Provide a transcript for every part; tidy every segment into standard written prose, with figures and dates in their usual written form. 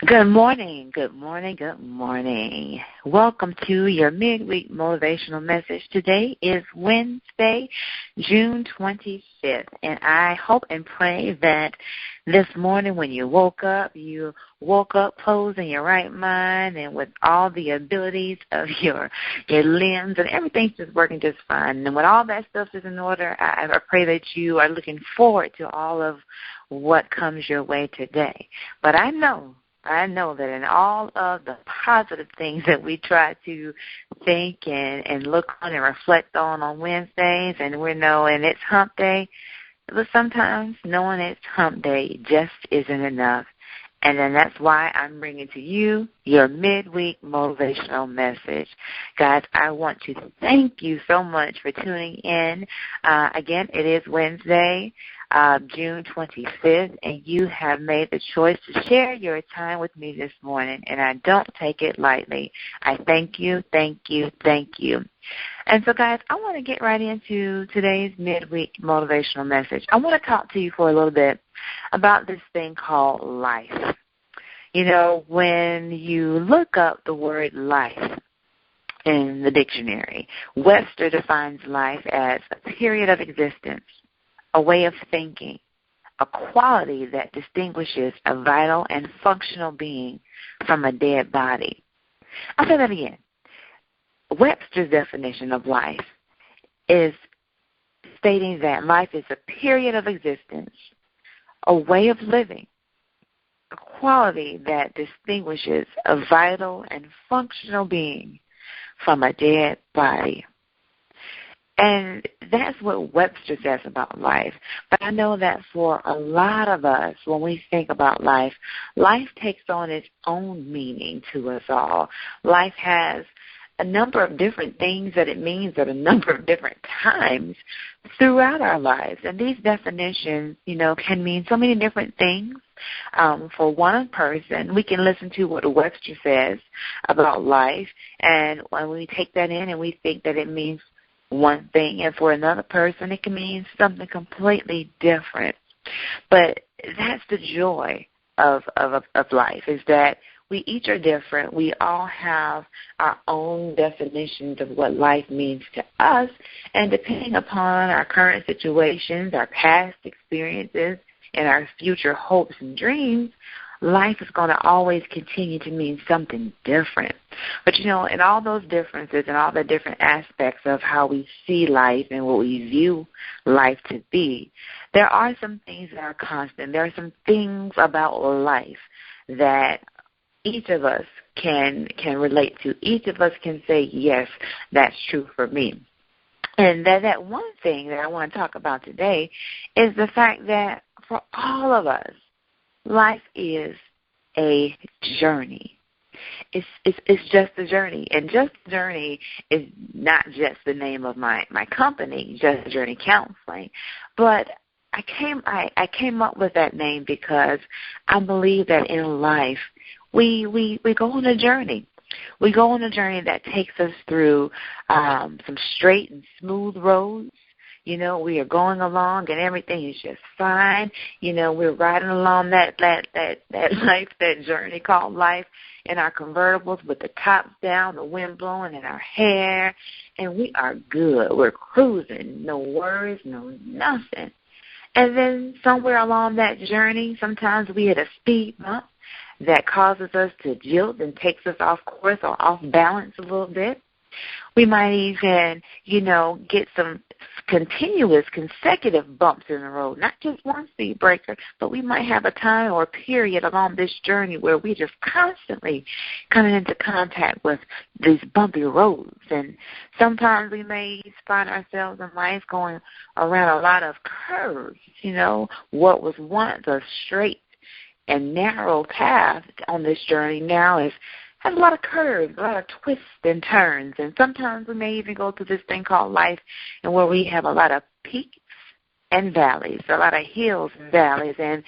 Good morning, good morning, good morning. Welcome to your midweek motivational message. Today is Wednesday, June 25th, and I hope and pray that this morning when you woke up posed in your right mind and with all the abilities of your limbs and everything's just working just fine. And when all that stuff is in order, I pray that you are looking forward to all of what comes your way today. But I know that in all of the positive things that we try to think and look on and reflect on Wednesdays, and we know and it's hump day, but sometimes knowing it's hump day just isn't enough. And then that's why I'm bringing to you your midweek motivational message. Guys, I want to thank you so much for tuning in. Again, it is Wednesday, June 25th, and you have made the choice to share your time with me this morning, and I don't take it lightly. I thank you, thank you, thank you. And so, guys, I want to get right into today's midweek motivational message. I want to talk to you for a little bit about this thing called life. You know, when you look up the word life in the dictionary, Webster defines life as a period of existence, a way of thinking, a quality that distinguishes a vital and functional being from a dead body. I'll say that again. Webster's definition of life is stating that life is a period of existence, a way of living, a quality that distinguishes a vital and functional being from a dead body. And that's what Webster says about life. But I know that for a lot of us, when we think about life, life takes on its own meaning to us all. Life has a number of different things that it means at a number of different times throughout our lives. And these definitions, can mean so many different things. For one person, we can listen to what Webster says about life, and when we take that in and we think that it means one thing, and for another person, it can mean something completely different. But that's the joy of life, is that we each are different. We all have our own definitions of what life means to us, and depending upon our current situations, our past experiences, and our future hopes and dreams, life is going to always continue to mean something different. But, in all those differences and all the different aspects of how we see life and what we view life to be, there are some things that are constant. There are some things about life that each of us can relate to. Each of us can say, yes, that's true for me. And that one thing that I want to talk about today is the fact that for all of us, life is a journey. It's just a journey. And Just a Journey is not just the name of my company, Just a Journey Counseling. But I came up with that name because I believe that in life we go on a journey. We go on a journey that takes us through some straight and smooth roads. We are going along and everything is just fine. We're riding along that life, that journey called life in our convertibles with the tops down, the wind blowing in our hair, and we are good. We're cruising, no worries, no nothing. And then somewhere along that journey, sometimes we hit a speed bump that causes us to jilt and takes us off course or off balance a little bit. We might even, get some continuous, consecutive bumps in the road, not just one speed breaker, but we might have a time or a period along this journey where we're just constantly coming into contact with these bumpy roads. And sometimes we may find ourselves in life going around a lot of curves. What was once a straight and narrow path on this journey now has a lot of curves, a lot of twists and turns. And sometimes we may even go through this thing called life and where we have a lot of peaks and valleys, a lot of hills and valleys. And,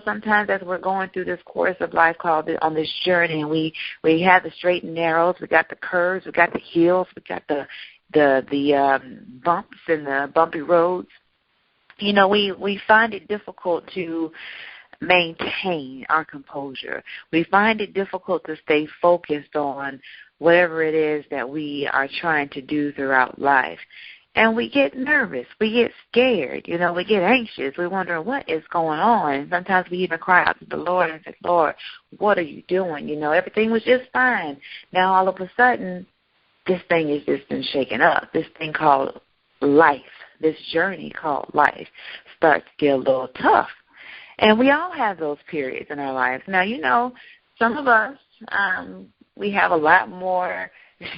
sometimes as we're going through this course of life called on this journey, and we have the straight and narrows, we got the curves, we got the hills, we got the bumps and the bumpy roads. We find it difficult to maintain our composure. We find it difficult to stay focused on whatever it is that we are trying to do throughout life. And we get nervous. We get scared. We get anxious. We wonder what is going on. And sometimes we even cry out to the Lord and say, Lord, what are you doing? Everything was just fine. Now all of a sudden, this thing has just been shaken up. This thing called life, this journey called life starts to get a little tough. And we all have those periods in our lives. Now, some of us, we have a lot more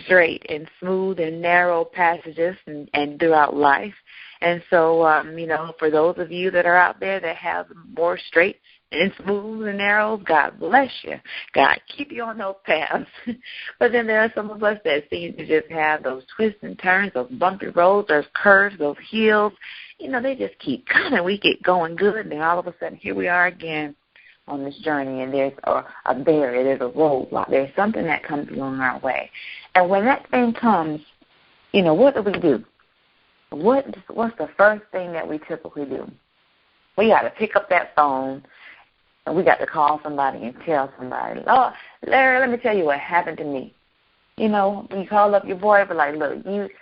straight and smooth and narrow passages and throughout life. And so, for those of you that are out there that have more straight and smooth and narrow, God bless you. God keep you on those paths. But then there are some of us that seem to just have those twists and turns, those bumpy roads, those curves, those hills. They just keep coming. We get going good, and then all of a sudden here we are again on this journey, and there's a barrier, there's a roadblock, there's something that comes along our way. And when that thing comes, what do? What's the first thing that we typically do? We got to pick up that phone, and we got to call somebody and tell somebody, oh, Larry, let me tell you what happened to me. You call up your boy, but like, look,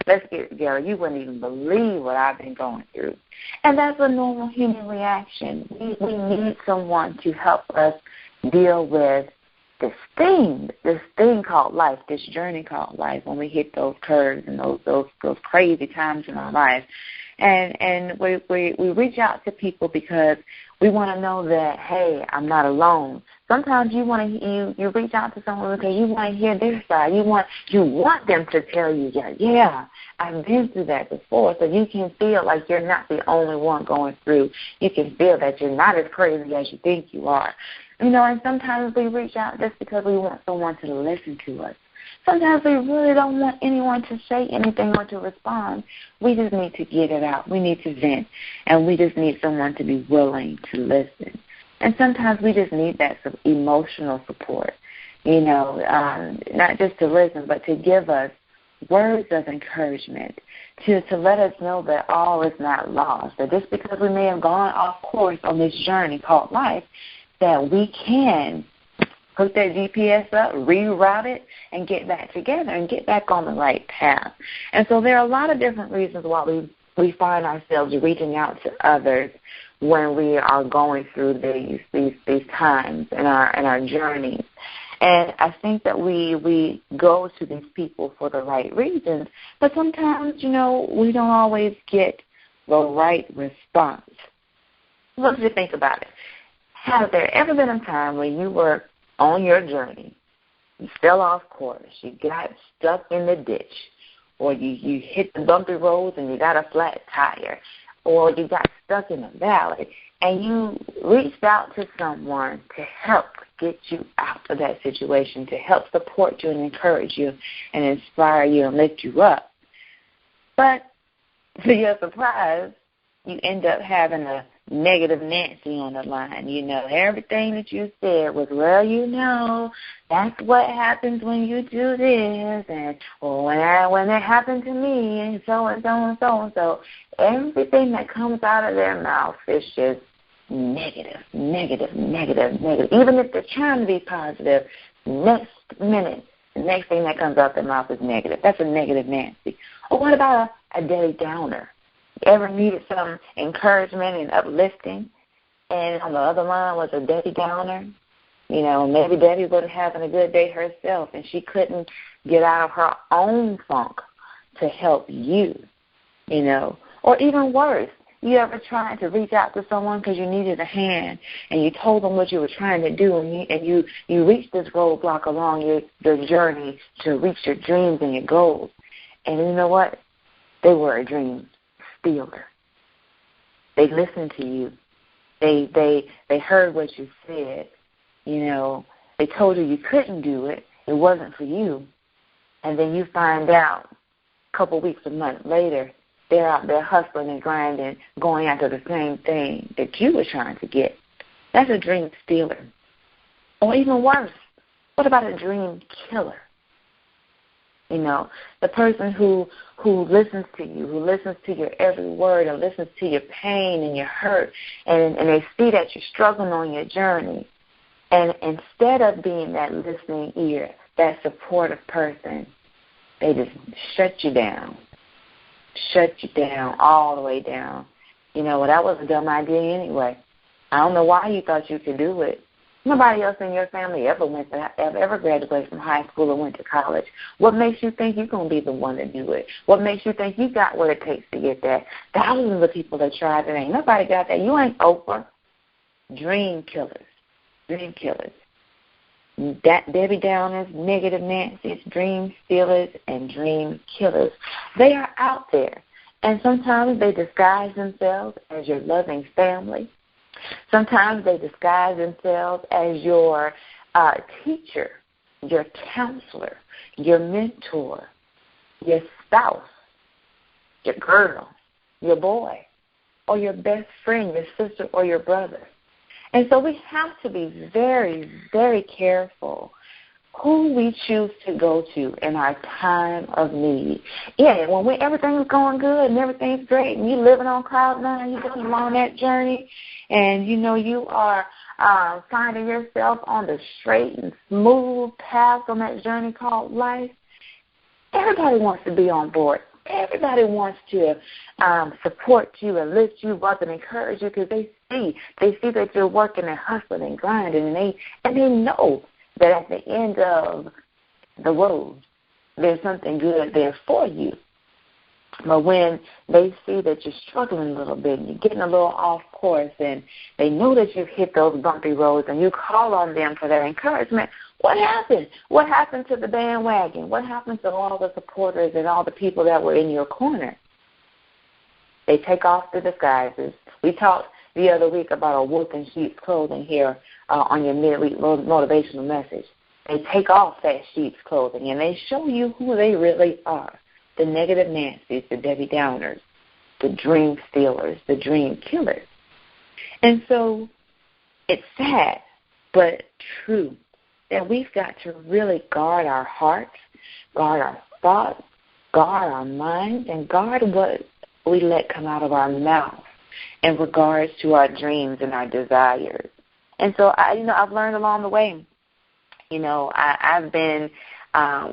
let's get together. You wouldn't even believe what I've been going through. And that's a normal human reaction. We need someone to help us deal with this thing called life, this journey called life, when we hit those curves and those crazy times in our lives. And we reach out to people because we want to know that, hey, I'm not alone. Sometimes you reach out to someone because you want to hear their side. You want them to tell you, yeah, I've been through that before, so you can feel like you're not the only one going through. You can feel that you're not as crazy as you think you are. And sometimes we reach out just because we want someone to listen to us. Sometimes we really don't want anyone to say anything or to respond. We just need to get it out. We need to vent, and we just need someone to be willing to listen. And sometimes we just need that emotional support, not just to listen, but to give us words of encouragement, to let us know that all is not lost, that just because we may have gone off course on this journey called life, that we can hook that GPS up, reroute it, and get back together and get back on the right path. And so there are a lot of different reasons why we find ourselves reaching out to others when we are going through these times in our journeys. And I think that we go to these people for the right reasons, but sometimes, we don't always get the right response. What do you think about it? Has there ever been a time when you were on your journey, you fell off course, you got stuck in the ditch, or you hit the bumpy roads and you got a flat tire, or you got stuck in a valley, and you reached out to someone to help get you out of that situation, to help support you and encourage you and inspire you and lift you up. But to your surprise, you end up having a negative Nancy on the line. Everything that you said was, well, that's what happens when you do this, and when it happened to me, and so and so and so and so. Everything that comes out of their mouth is just negative. Even if they're trying to be positive, next minute, the next thing that comes out their mouth is negative. That's a negative Nancy. Or what about a Debbie Downer? You ever needed some encouragement and uplifting, and on the other line was a Debbie Downer? Maybe Debbie wasn't having a good day herself, and she couldn't get out of her own funk to help you, Or even worse, you ever tried to reach out to someone because you needed a hand, and you told them what you were trying to do, and you reached this roadblock along your journey to reach your dreams and your goals. And you know what? They were a dream stealer. They listened to you. They heard what you said. They told you you couldn't do it. It wasn't for you. And then you find out a couple weeks or months later, they're out there hustling and grinding, going after the same thing that you were trying to get. That's a dream stealer. Or even worse, what about a dream killer? the person who listens to you, who listens to your every word and listens to your pain and your hurt, and they see that you're struggling on your journey. And instead of being that listening ear, that supportive person, they just shut you down all the way down. Well, that was a dumb idea anyway. I don't know why you thought you could do it. Nobody else in your family ever graduated from high school or went to college. What makes you think you're going to be the one to do it? What makes you think you got what it takes to get that? Thousands of people that tried it, ain't nobody got that. You ain't Oprah. Dream killers. That Debbie Downers, negative Nancy's, dream stealers, and dream killers. They are out there. And sometimes they disguise themselves as your loving family. Sometimes they disguise themselves as your teacher, your counselor, your mentor, your spouse, your girl, your boy, or your best friend, your sister, or your brother. And so we have to be very, very careful who we choose to go to in our time of need. Yeah, when everything's going good and everything's great and you're living on cloud nine, you're going along that journey, and you are finding yourself on the straight and smooth path on that journey called life, everybody wants to be on board. Everybody wants to support you and lift you up and encourage you because they see that you're working and hustling and grinding, and they know that at the end of the road, there's something good there for you. But when they see that you're struggling a little bit and you're getting a little off course and they know that you've hit those bumpy roads and you call on them for their encouragement, what happened? What happened to the bandwagon? What happened to all the supporters and all the people that were in your corner? They take off the disguises. We talked the other week about a wolf in sheep's clothing here on your midweek motivational message. They take off that sheep's clothing and they show you who they really are. The negative Nancy's, the Debbie Downers, the dream stealers, the dream killers. And so it's sad but true that we've got to really guard our hearts, guard our thoughts, guard our minds, and guard what we let come out of our mouth in regards to our dreams and our desires. And so, I've learned along the way. I've been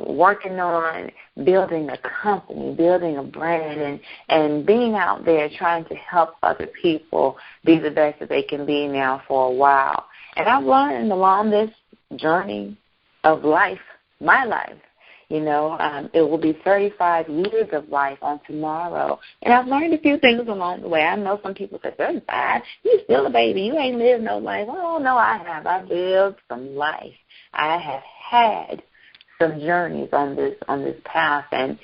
working on building a company, building a brand, and being out there trying to help other people be the best that they can be now for a while. And I've learned along this journey of life, my life, it will be 35 years of life on tomorrow. And I've learned a few things along the way. I know some people say, 35, you're still a baby. You ain't lived no life. Oh, no, I have. I've lived some life. I have had some journeys on this path. And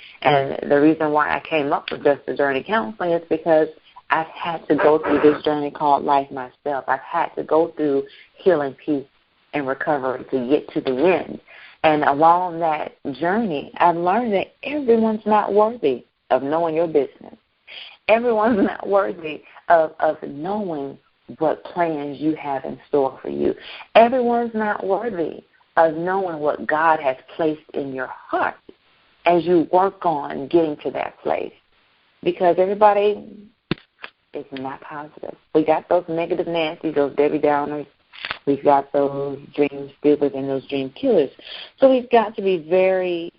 the reason why I came up with Just the Journey Counseling is because I've had to go through this journey called life myself. I've had to go through healing, peace, and recovery to get to the end. And along that journey, I've learned that everyone's not worthy of knowing your business. Everyone's not worthy of knowing what plans you have in store for you. Everyone's not worthy of knowing what God has placed in your heart as you work on getting to that place. Because everybody is not positive. We got those negative Nancy's, those Debbie Downers. We've got those dream stealers and those dream killers. So we've got to be very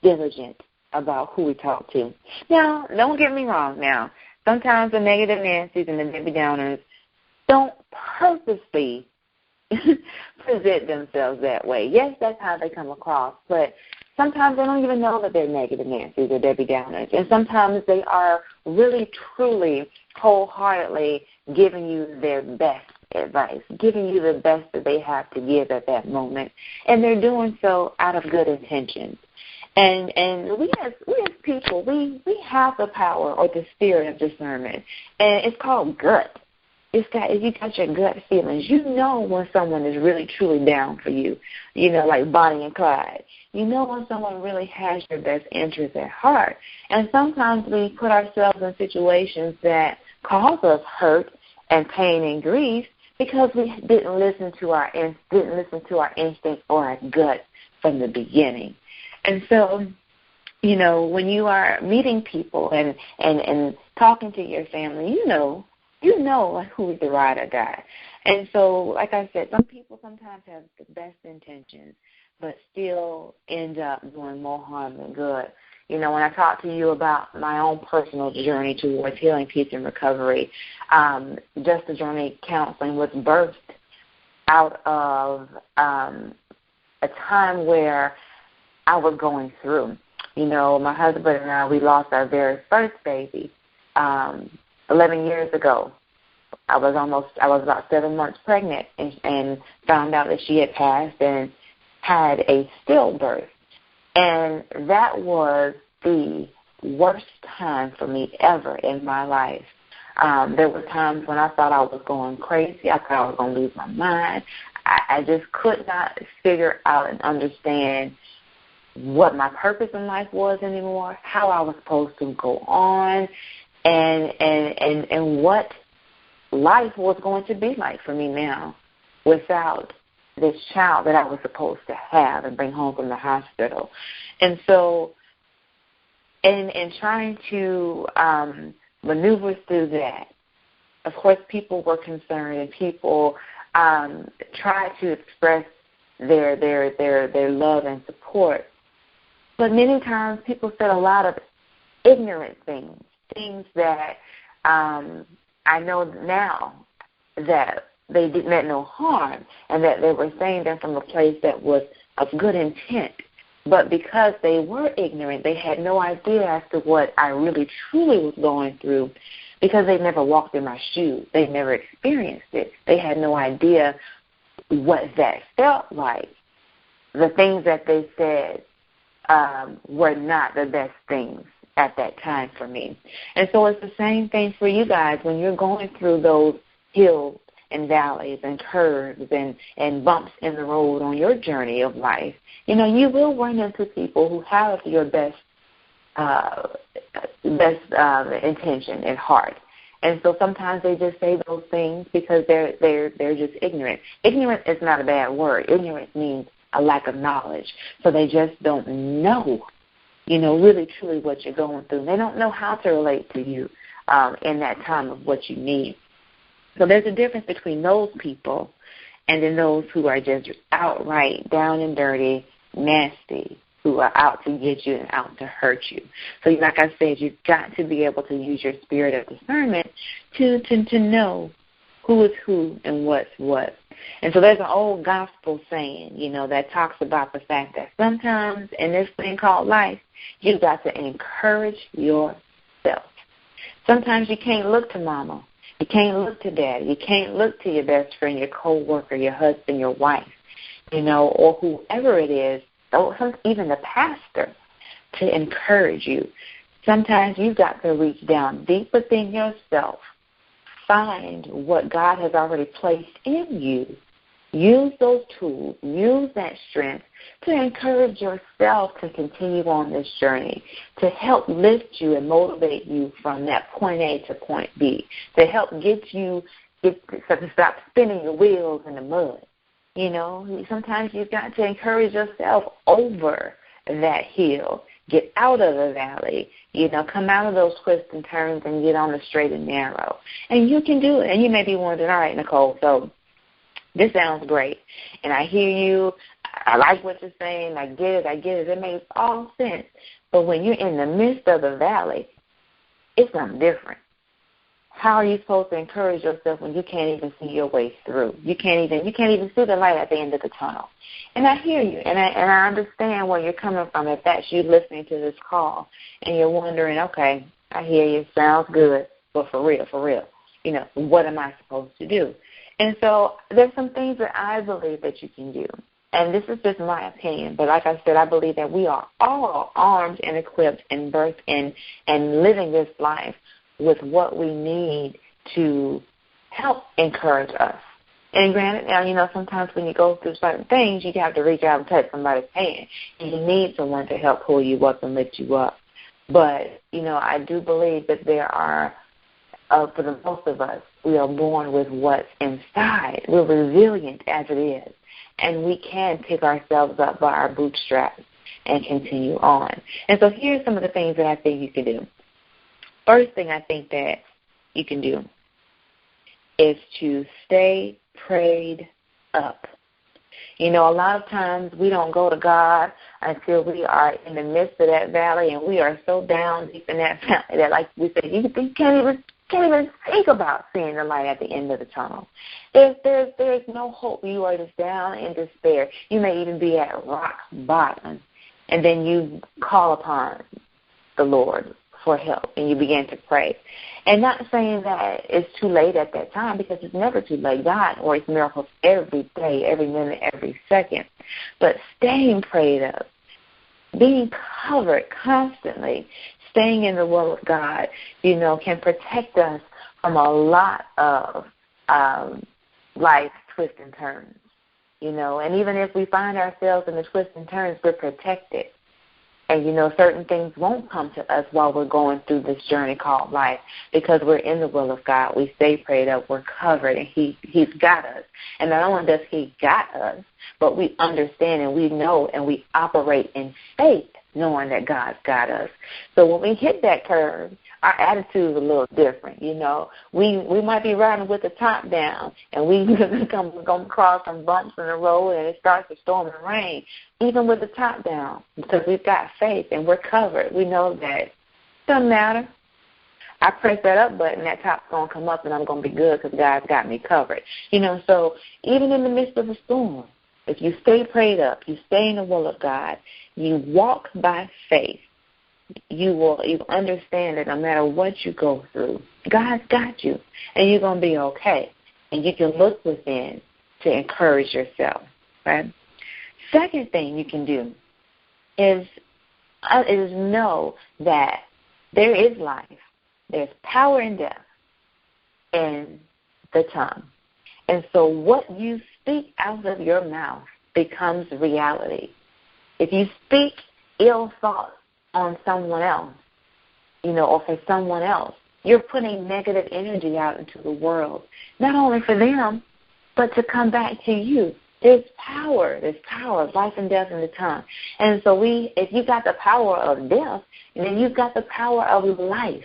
diligent about who we talk to. Now, don't get me wrong now. Sometimes the negative Nancy's and the Debbie Downers don't purposely present themselves that way. Yes, that's how they come across, but sometimes they don't even know that they're negative Nancy's or Debbie Downers. And sometimes they are really, truly, wholeheartedly giving you their best advice, giving you the best that they have to give at that moment. And they're doing so out of good intentions. And we as people, we have the power or the spirit of discernment. And it's called gut. If you got your gut feelings, you know when someone is really, truly down for you, like Bonnie and Clyde. You know when someone really has your best interest at heart. And sometimes we put ourselves in situations that cause us hurt and pain and grief because we didn't listen to our instinct or our gut from the beginning. And so, when you are meeting people and talking to your family, you know like who's the ride or die. And so, like I said, some people sometimes have the best intentions, but still end up doing more harm than good. When I talk to you about my own personal journey towards healing, peace, and recovery, just the journey counseling was birthed out of a time where I was going through. My husband and I, we lost our very first baby 11 years ago. I was about 7 months pregnant and found out that she had passed and had a stillbirth. And that was the worst time for me ever in my life. There were times when I thought I was going crazy. I thought I was going to lose my mind. I just could not figure out and understand what my purpose in life was anymore, how I was supposed to go on, and what life was going to be like for me now without this child that I was supposed to have and bring home from the hospital. And so in trying to maneuver through that, of course, people were concerned and people tried to express their love and support. But many times people said a lot of ignorant things that I know now that they meant no harm and that they were saying them from a place that was of good intent. But because they were ignorant, they had no idea as to what I really truly was going through because they never walked in my shoes. They never experienced it. They had no idea what that felt like. The things that they said were not the best things at that time for me. And so it's the same thing for you guys when you're going through those hills and valleys and curves and bumps in the road on your journey of life. You will run into people who have your best intention at heart. And so sometimes they just say those things because they're just ignorant. Ignorant is not a bad word. Ignorance means a lack of knowledge. So they just don't know, really truly what you're going through. They don't know how to relate to you in that time of what you need. So there's a difference between those people and then those who are just outright down and dirty, nasty, who are out to get you and out to hurt you. So like I said, you've got to be able to use your spirit of discernment to know who is who and what's what. And so there's an old gospel saying, that talks about the fact that sometimes in this thing called life, you've got to encourage yourself. Sometimes you can't look to mama. You can't look to daddy. You can't look to your best friend, your coworker, your husband, your wife, or whoever it is, or even the pastor, to encourage you. Sometimes you've got to reach down deep within yourself, find what God has already placed in you, use those tools, use that strength to encourage yourself to continue on this journey, to help lift you and motivate you from that point A to point B, to help get you to stop spinning your wheels in the mud. Sometimes you've got to encourage yourself over that hill, get out of the valley, come out of those twists and turns and get on the straight and narrow. And you can do it. And you may be wondering, all right, Nikhol, so this sounds great. And I hear you. I like what you're saying. I get it. It makes all sense. But when you're in the midst of the valley, it's something different. How are you supposed to encourage yourself when you can't even see your way through? You can't even see the light at the end of the tunnel. And I hear you, and I understand where you're coming from. If that's you listening to this call, and you're wondering, okay, I hear you, sounds good, but for real, what am I supposed to do? And so there's some things that I believe that you can do. And this is just my opinion, but like I said, I believe that we are all armed and equipped and birthed and living this life with what we need to help encourage us. And granted, now, sometimes when you go through certain things, you have to reach out and touch somebody's hand. And you need someone to help pull you up and lift you up. But, I do believe that there are, for the most of us, we are born with what's inside. We're resilient as it is. And we can pick ourselves up by our bootstraps. and continue on. And so here's some of the things that I think you can do. First thing I think that you can do is to stay prayed up. You know, a lot of times we don't go to God until we are in the midst of that valley, and we are so down deep in that valley that, like we said, you can't even think about seeing the light at the end of the tunnel. There's no hope. You are just down in despair. You may even be at rock bottom, and then you call upon the Lord for help, and you begin to pray. And not saying that it's too late at that time, because it's never too late. God works miracles every day, every minute, every second. But staying prayed up, being covered constantly, staying in the will of God, you know, can protect us from a lot of life's twists and turns, you know. And even if we find ourselves in the twists and turns, we're protected. And, you know, certain things won't come to us while we're going through this journey called life, because we're in the will of God. We stay prayed up. We're covered, and He's got us. And not only does He got us, but we understand and we know and we operate in faith, knowing that God's got us. So when we hit that curve, our attitude is a little different, you know. We might be riding with the top down, and we come across some bumps in the road, and it starts to storm and rain, even with the top down, because we've got faith and we're covered. We know that it doesn't matter. I press that up button, that top's going to come up, and I'm going to be good because God's got me covered. You know, so even in the midst of a storm, if you stay prayed up, you stay in the will of God, you walk by faith, you understand that no matter what you go through, God's got you, and you're going to be okay. And you can look within to encourage yourself, right? Second thing you can do is know that there is life. There's power in death in the tongue. And so what you speak out of your mouth becomes reality. If you speak ill thoughts on someone else, you know, or for someone else, you're putting negative energy out into the world, not only for them, but to come back to you. There's power of life and death in the tongue. And so if you got the power of death, then you've got the power of life.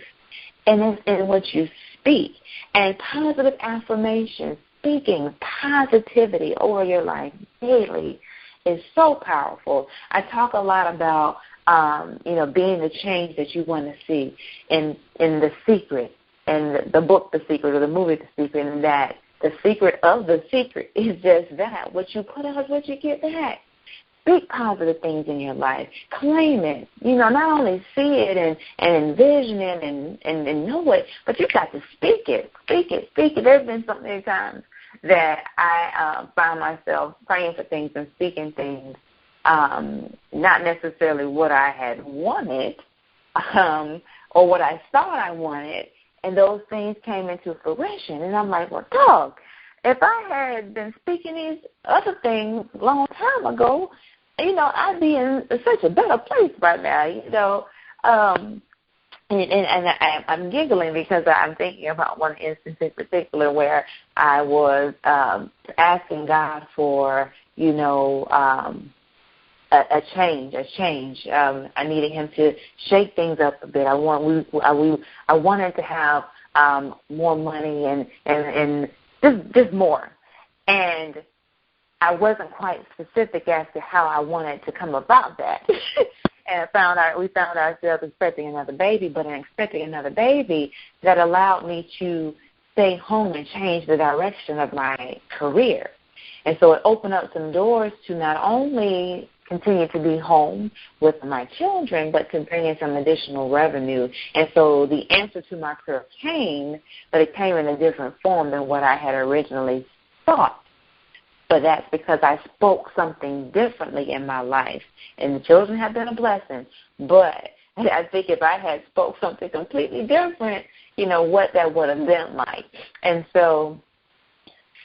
And it's in what you speak. And positive affirmations, speaking positivity over your life daily is so powerful. I talk a lot about, being the change that you want to see in The Secret, and the book The Secret, or the movie The Secret, and that the secret of the secret is just that. What you put out is what you get back. Speak positive things in your life. Claim it. You know, not only see it and envision it and know it, but you got to speak it. Speak it. Speak it. There's been so many times that I found myself praying for things and speaking things, not necessarily what I had wanted or what I thought I wanted, and those things came into fruition. And I'm like, well, dog, if I had been speaking these other things a long time ago, you know, I'd be in such a better place right now, you know. And I'm giggling because I'm thinking about one instance in particular where I was asking God for, you know, a change. I needed Him to shake things up a bit. I wanted to have more money and just more. And I wasn't quite specific as to how I wanted to come about that. And we found ourselves expecting another baby, but in expecting another baby, that allowed me to stay home and change the direction of my career. And so it opened up some doors to not only continue to be home with my children, but to bring in some additional revenue. And so the answer to my prayer came, but it came in a different form than what I had originally thought. But that's because I spoke something differently in my life. And the children have been a blessing. But I think if I had spoke something completely different, you know, what that would have been like. And so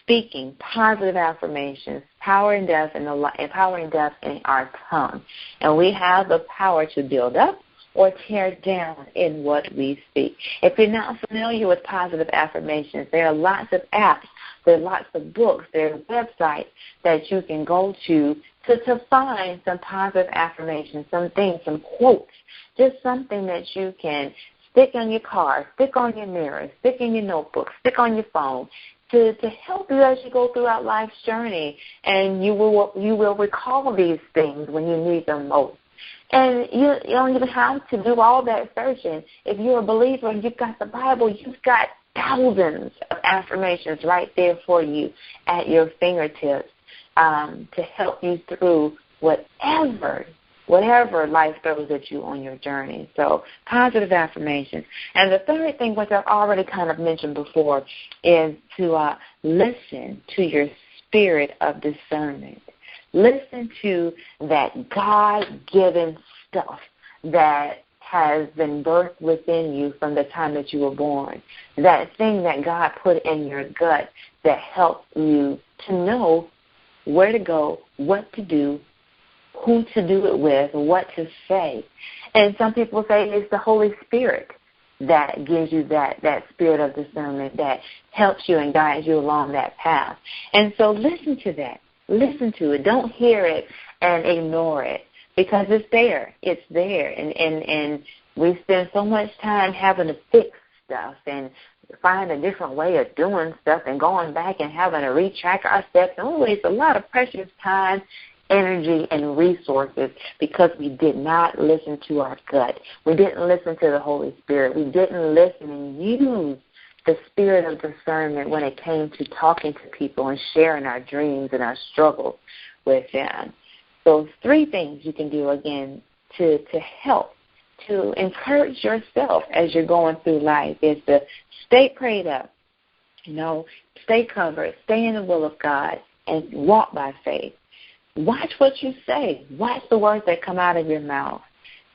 speaking positive affirmations, power and death in our tongue. And we have the power to build up or tear down in what we speak. If you're not familiar with positive affirmations, there are lots of apps, there are lots of books, there are websites that you can go to find some positive affirmations, some things, some quotes, just something that you can stick on your car, stick on your mirror, stick in your notebook, stick on your phone, to help you as you go throughout life's journey, and you will recall these things when you need them most. And you don't even have to do all that searching. If you're a believer and you've got the Bible, you've got thousands of affirmations right there for you at your fingertips to help you through whatever life throws at you on your journey. So positive affirmations. And the third thing, which I've already kind of mentioned before, is to listen to your spirit of discernment. Listen to that God-given stuff that has been birthed within you from the time that you were born, that thing that God put in your gut that helps you to know where to go, what to do, who to do it with, what to say. And some people say it's the Holy Spirit that gives you that spirit of discernment that helps you and guides you along that path. And so listen to that. Listen to it. Don't hear it and ignore it, because it's there. It's there. And we spend so much time having to fix stuff and find a different way of doing stuff and going back and having to retrack our steps. And we waste a lot of precious time, energy, and resources because we did not listen to our gut. We didn't listen to the Holy Spirit. We didn't listen and use the spirit of discernment when it came to talking to people and sharing our dreams and our struggles with them. So 3 things you can do, again, to help, to encourage yourself as you're going through life is to stay prayed up, stay covered, stay in the will of God, and walk by faith. Watch what you say. Watch the words that come out of your mouth.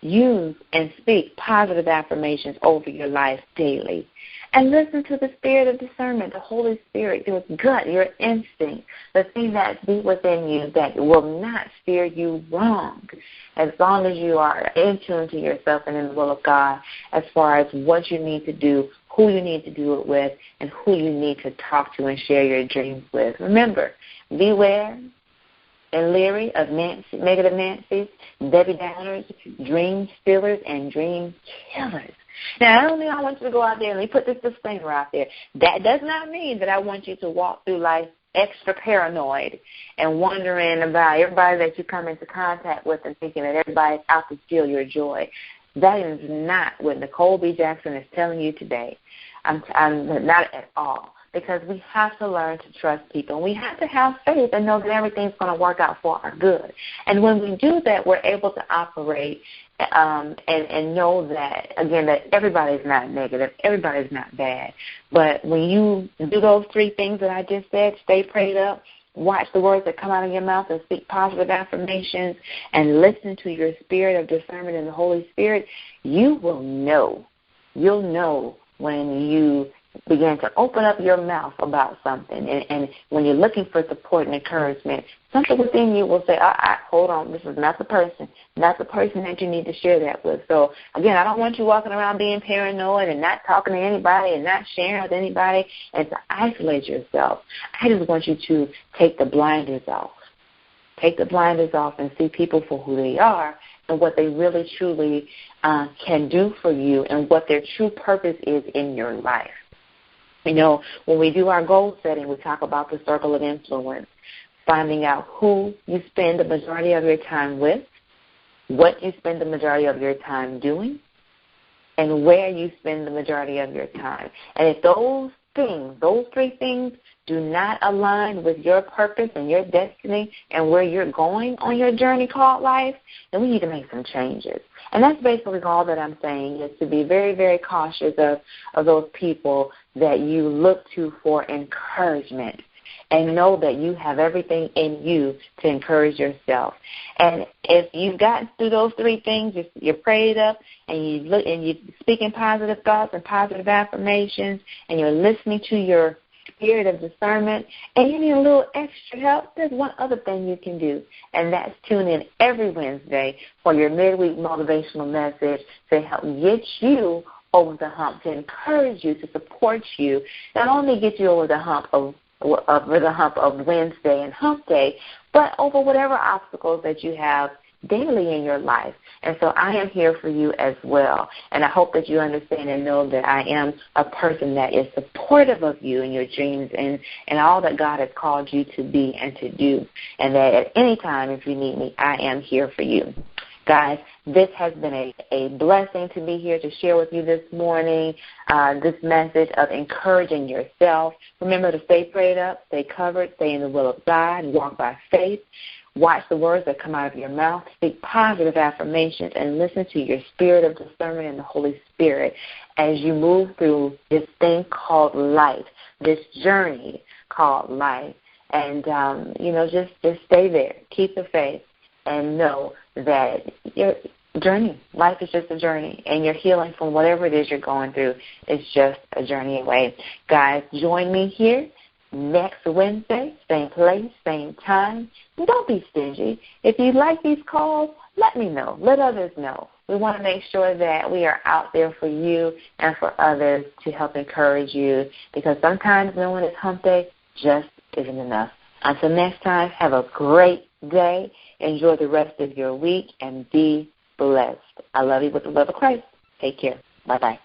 Use and speak positive affirmations over your life daily. And listen to the spirit of discernment, the Holy Spirit, your gut, your instinct, the thing that's deep within you that will not steer you wrong, as long as you are in tune to yourself and in the will of God as far as what you need to do, who you need to do it with, and who you need to talk to and share your dreams with. Remember, beware and leery of negative Nancy's, Debbie Downers, dream stealers, and dream killers. Now, I don't mean I want you to go out there, and let me put this disclaimer out there. That does not mean that I want you to walk through life extra paranoid and wondering about everybody that you come into contact with and thinking that everybody's out to steal your joy. That is not what Nicole B. Jackson is telling you today. I'm not at all. Because we have to learn to trust people. And we have to have faith and know that everything's going to work out for our good. And when we do that, we're able to operate and know that, again, that everybody's not negative, everybody's not bad. But when you do those 3 things that I just said, stay prayed up, watch the words that come out of your mouth and speak positive affirmations, and listen to your spirit of discernment in the Holy Spirit, you will know. You'll know when you begin to open up your mouth about something. And when you're looking for support and encouragement, something within you will say, hold on, this is not the person that you need to share that with. So, again, I don't want you walking around being paranoid and not talking to anybody and not sharing with anybody and to isolate yourself. I just want you to take the blinders off. Take the blinders off and see people for who they are and what they really, truly can do for you and what their true purpose is in your life. When we do our goal setting, we talk about the circle of influence, finding out who you spend the majority of your time with, what you spend the majority of your time doing, and where you spend the majority of your time. And if those 3 things, do not align with your purpose and your destiny and where you're going on your journey called life, then we need to make some changes. And that's basically all that I'm saying, is to be very, very cautious of those people that you look to for encouragement, and know that you have everything in you to encourage yourself. And if you've gotten through those 3 things, you're prayed up, and you're speaking positive thoughts and positive affirmations, and you're listening to your spirit of discernment and you need a little extra help, there's one other thing you can do, and that's tune in every Wednesday for your midweek motivational message to help get you over the hump, to encourage you, to support you, not only get you over the hump of Wednesday and hump day, but over whatever obstacles that you have daily in your life. And so I am here for you as well. And I hope that you understand and know that I am a person that is supportive of you and your dreams and all that God has called you to be and to do. And that at any time, if you need me, I am here for you. Guys, this has been a blessing to be here to share with you this morning, this message of encouraging yourself. Remember to stay prayed up, stay covered, stay in the will of God, walk by faith. Watch the words that come out of your mouth. Speak positive affirmations and listen to your spirit of discernment and the Holy Spirit as you move through this thing called life, this journey called life. And, just stay there. Keep the faith and know that your journey, life is just a journey, and your healing from whatever it is you're going through is just a journey away. Guys, join me here next Wednesday, same place, same time. And don't be stingy. If you like these calls, let me know. Let others know. We want to make sure that we are out there for you and for others to help encourage you, because sometimes knowing it's hump day just isn't enough. Until next time, have a great day. Enjoy the rest of your week and be blessed. I love you with the love of Christ. Take care. Bye-bye.